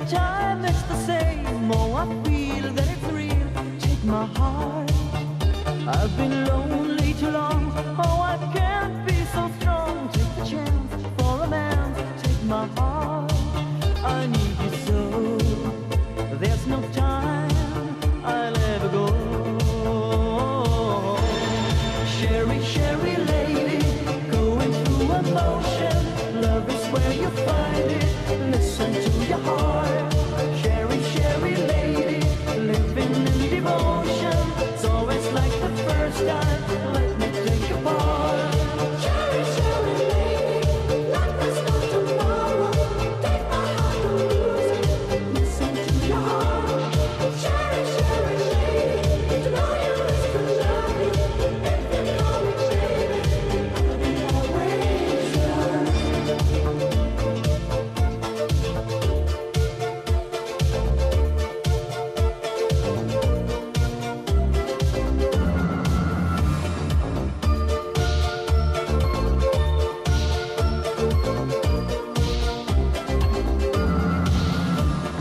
time it's the same. Oh, I feel that it's real. Take my heart. I've been lonely too long. Oh, I can't be so strong. Take the chance for romance. Take my heart. I need you so. There's no time I'll ever go. Sherry, Sherry lady, going through emotion. Love is where you find it. Listen to your heart. Sherry, Sherry lady, living in devotion. It's always like the first time. Let me take a part. Sherry, Sherry lady, like there's no tomorrow. Take my heart to lose it. Listen to your heart. Sherry, Sherry lady, to know you is to love you. If you know me, baby, I'll be always yours.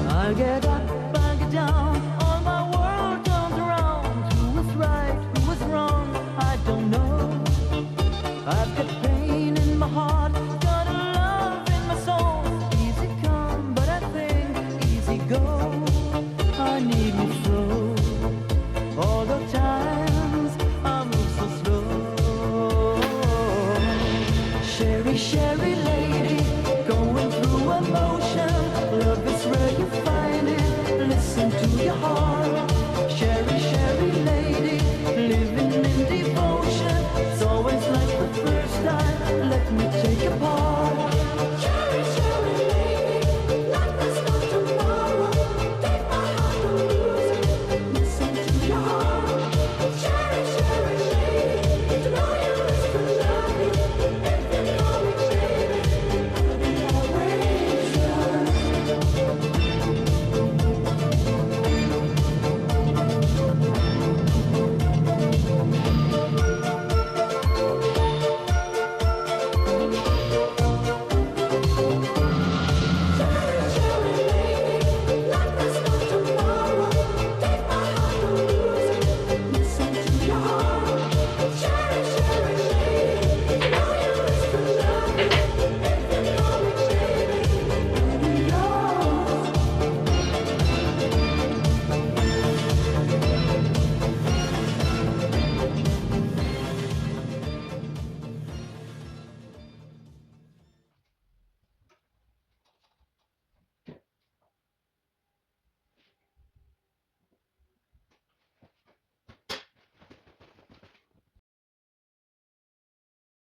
I'll get up